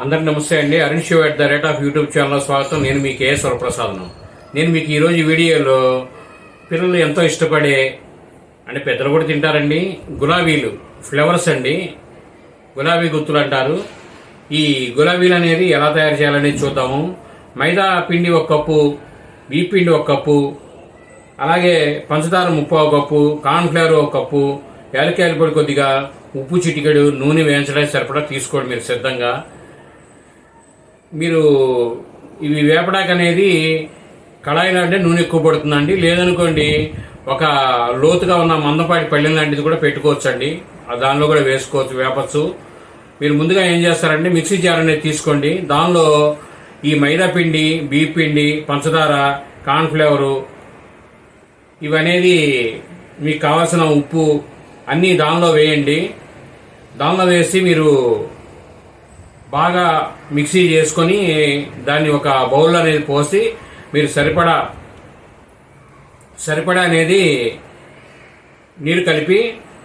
అందరికి నమస్తే అండి. అరుణ్ షో @ యూట్యూబ్ ఛానల్ స్వాగతం. నేను మీ కేఎస్ వరప్రసాద్ను. నేను మీకు ఈరోజు వీడియోలో పిల్లలు ఎంతో ఇష్టపడే అంటే పెద్దలు కూడా తింటారండి గులాబీలు ఫ్లవర్స్ అండి, గులాబీ గుత్తులు అంటారు. ఈ గులాబీలు అనేది ఎలా తయారు చేయాలనేది చూద్దాము. మైదా పిండి 1 కప్పు, బియ్య పిండి 1 కప్పు, అలాగే పంచదార 1/2 కప్పు, కార్న్ఫ్లవర్ 1 కప్పు, యాలక్కాయల పొడి కొద్దిగా, ఉప్పు చిటికెడు, నూనె వేయించడానికి సరిపడా తీసుకోండి మీరు సిద్ధంగా. మీరు ఇవి వేపడానికి అనేది కళాయిలో అంటే నూనె ఎక్కువ పడుతుందండి. లేదనుకోండి ఒక లోతుగా ఉన్న మందపాటి పళ్ళెం లాంటిది కూడా పెట్టుకోవచ్చండి, దానిలో కూడా వేసుకోవచ్చు, వేపచ్చు. మీరు ముందుగా ఏం చేస్తారంటే మిక్సీ జార్ అనేది తీసుకోండి. దానిలో ఈ మైదా పిండి, బియ్య పిండి, పంచదార, కార్న్ఫ్లవరు ఇవనేది మీకు కావాల్సిన ఉప్పు అన్నీ దానిలో వేయండి. దానిలో వేసి మీరు బాగా మిక్సీ చేసుకొని దాన్ని ఒక బౌల్ అనేది పోసి మీరు సరిపడా అనేది నీరు కలిపి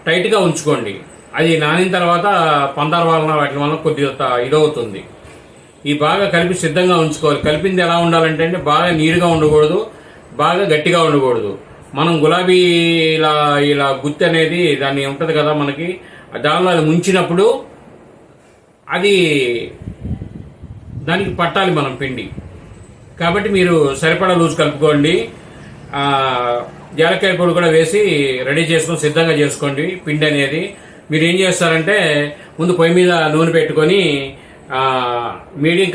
టైట్గా ఉంచుకోండి. అది నానిన తర్వాత పందార వలన వాటి వలన కొద్దిగా ఇదవుతుంది. ఈ బాగా కలిపి సిద్ధంగా ఉంచుకోవాలి. కలిపింది ఎలా ఉండాలంటే బాగా నీరుగా ఉండకూడదు, బాగా గట్టిగా ఉండకూడదు. మనం గులాబీ ఇలా గుత్తి అనేది దాన్ని ఉంటుంది కదా మనకి, దానిలో అది ముంచినప్పుడు అది దానికి పట్టాలి మనం పిండి. కాబట్టి మీరు సరిపడా లూజ్ కలుపుకోండి. యాలక్కాయ పొడి కూడా వేసి రెడీ చేసుకొని సిద్ధంగా చేసుకోండి. పిండి అనేది మీరు ఏం చేస్తారంటే ముందు పొయ్యి మీద నూనె పెట్టుకొని మీడియం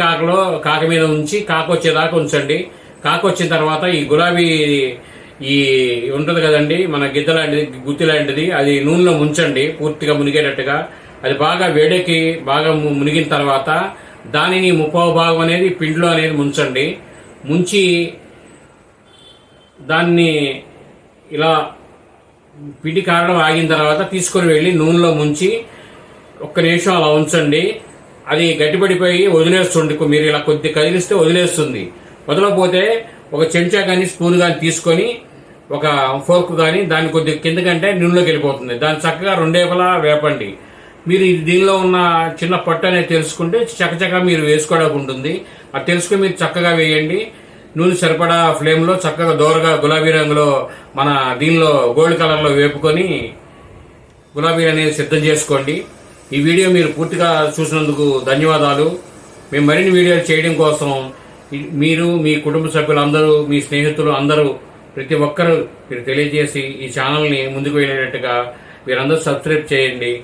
కాక మీద ఉంచి కాకొచ్చేదాకా ఉంచండి. కాకొచ్చిన తర్వాత ఈ గులాబీ ఈ ఉంటుంది కదండి మన గిద్ద లాంటిది, గుత్తి లాంటిది, అది నూనెలో ముంచండి పూర్తిగా మునిగేటట్టుగా. అది బాగా వేడెక్కి బాగా మునిగిన తర్వాత దానిని 1/2 భాగం అనేది పిండిలో అనేది ముంచండి. ముంచి దాన్ని ఇలా పిండి కారడం ఆగిన తర్వాత తీసుకొని వెళ్ళి నూనెలో ముంచి 1 నిమిషం అలా ఉంచండి. అది గట్టిపడిపోయి వదిలేస్తుంది. మీరు ఇలా కొద్ది కదిలిస్తే వదిలేస్తుంది. వదలకపోతే ఒక చెంచా కానీ స్పూన్ కానీ తీసుకొని ఒక ఫోర్క్ కానీ దాన్ని కొద్దిగా కిందకంటే నూనెలోకి వెళ్ళిపోతుంది. దాన్ని చక్కగా 2 వైపులా వేపండి. మీరు దీనిలో ఉన్న చిన్న పట్టు అనేది తెలుసుకుంటే చక్కచక్క మీరు వేసుకోవడానికి ఉంటుంది. అది తెలుసుకుని మీరు చక్కగా వేయండి. నూనె సరిపడా ఫ్లేమ్లో చక్కగా దోరగా గులాబీ రంగులో మన దీనిలో గోల్డ్ కలర్లో వేపుకొని గులాబీ అనేది సిద్ధం చేసుకోండి. ఈ వీడియో మీరు పూర్తిగా చూసినందుకు ధన్యవాదాలు. మేము మరిన్ని వీడియోలు చేయడం కోసం మీరు, మీ కుటుంబ సభ్యులందరూ, మీ స్నేహితులు అందరూ ప్రతి ఒక్కరూ మీరు తెలియజేసి ఈ ఛానల్ని ముందుకు వెళ్ళేటట్టుగా మీరందరూ సబ్స్క్రైబ్ చేయండి.